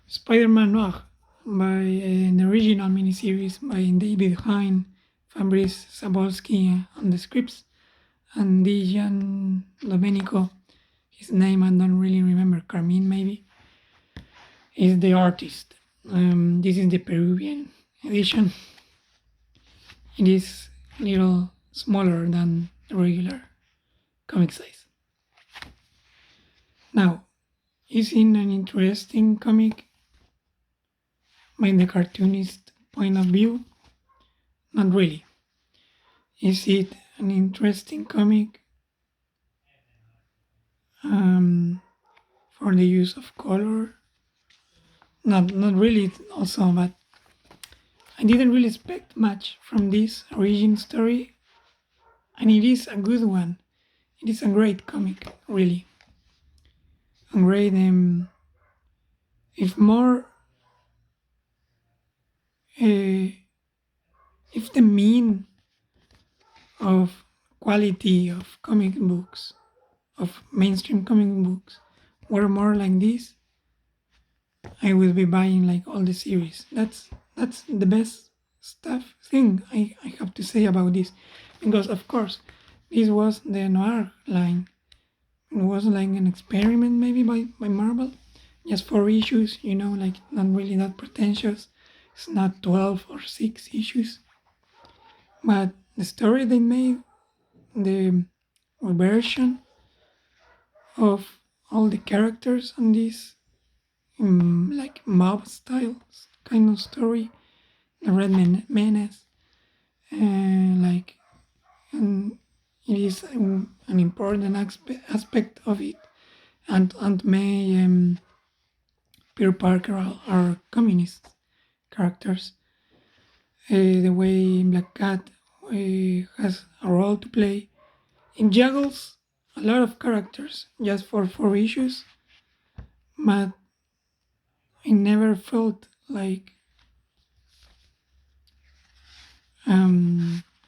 Spider-Man Noir by an original miniseries by David Hine, Fabrice Sapolsky on the scripts, and Di Giandomenico. His name I don't really remember. Carmine maybe is the artist. This is the Peruvian edition. It is a little smaller than the regular comic size. Now, is it an interesting comic by the cartoonist point of view? Not really. Is it an interesting comic for the use of color? Not really also, but I didn't really expect much from this origin story, and it is a good one. It is a great comic, really. A great, if more, if the mean of quality of comic books, of mainstream comic books, were more like this, I will be buying like all the series. That's the best thing I have to say about this, because of course this was the Noir line. It was like an experiment maybe by Marvel, just 4 issues, like not really that pretentious. It's not 12 or 6 issues, but the story they made, the version of all the characters on this like mob style kind of story, the Red Menace, and it is an important aspect of it. And Aunt May and Peter Parker are communist characters. The way Black Cat has a role to play. It juggles a lot of characters just for 4 issues, but I never felt like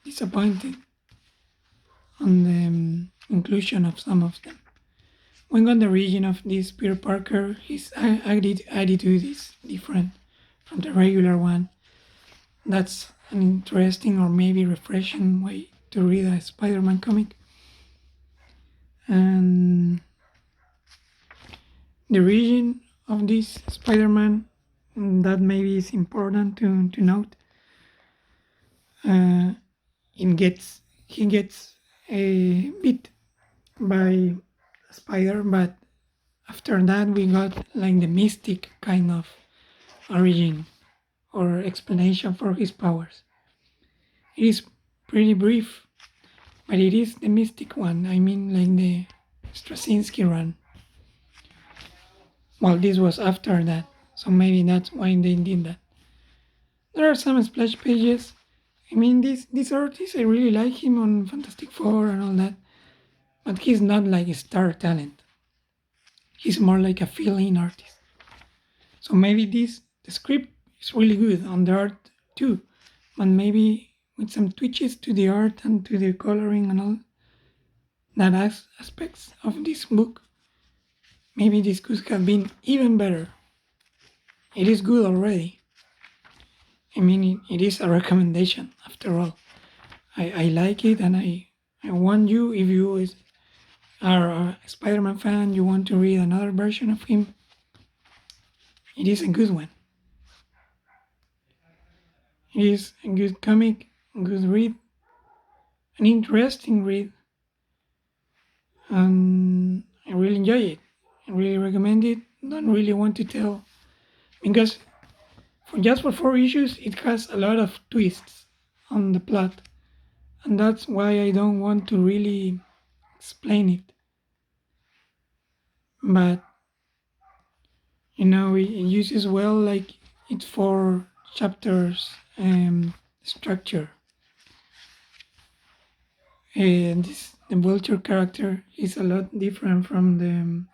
disappointed on the inclusion of some of them. When on the origin of this Peter Parker, his attitude is different from the regular one. That's an interesting or maybe refreshing way to read a Spider-Man comic. And the origin of this Spider-Man, that maybe is important to note. He gets a bit by a spider, but after that we got like the mystic kind of origin or explanation for his powers. It is pretty brief, but it is the mystic one. I mean, like the Straczynski run. Well, this was after that, so maybe that's why they did that. There are some splash pages. I mean, this artist, I really like him on Fantastic Four and all that, but he's not like a star talent. He's more like a fill-in artist. So maybe the script is really good on the art too, but maybe with some twitches to the art and to the coloring and all that aspects of this book, maybe this could have been even better. It is good already. I mean, it is a recommendation after all. I like it, and I want you, if you are a Spider-Man fan, you want to read another version of him, it is a good one. It is a good comic, a good read, an interesting read, and I really enjoy it. I really recommend it. Don't really want to tell, because for 4 issues, it has a lot of twists on the plot, and that's why I don't want to really explain it. But it uses well like it's 4 chapters structure. And the Vulture character is a lot different from the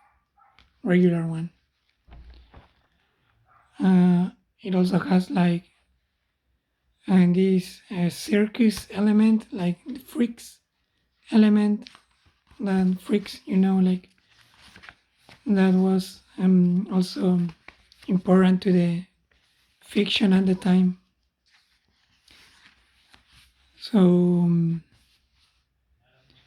regular one. It also has like this circus element, like the freaks element. That freaks, like that was also important to the fiction at the time. So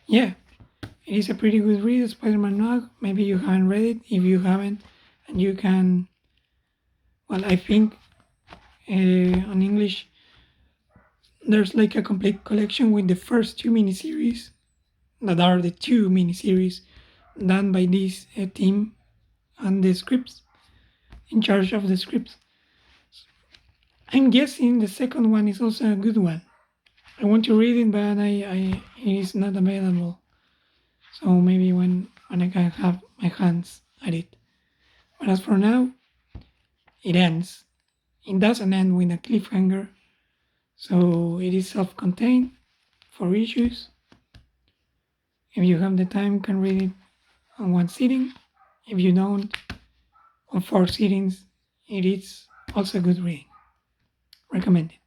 yeah, it is a pretty good read, Spider-Man Noir. Maybe you haven't read it. If you haven't, and you can, well, I think on English there's like a complete collection with the first two miniseries that are the two miniseries done by this team and the scripts in charge of the scripts. I'm guessing the second one is also a good one. I want to read it, but it is not available. So maybe when I can have my hands at it. But as for now, it ends. It doesn't end with a cliffhanger. So it is self-contained, 4 issues. If you have the time, you can read it on one sitting. If you don't, on 4 sittings, it is also good reading. Recommended.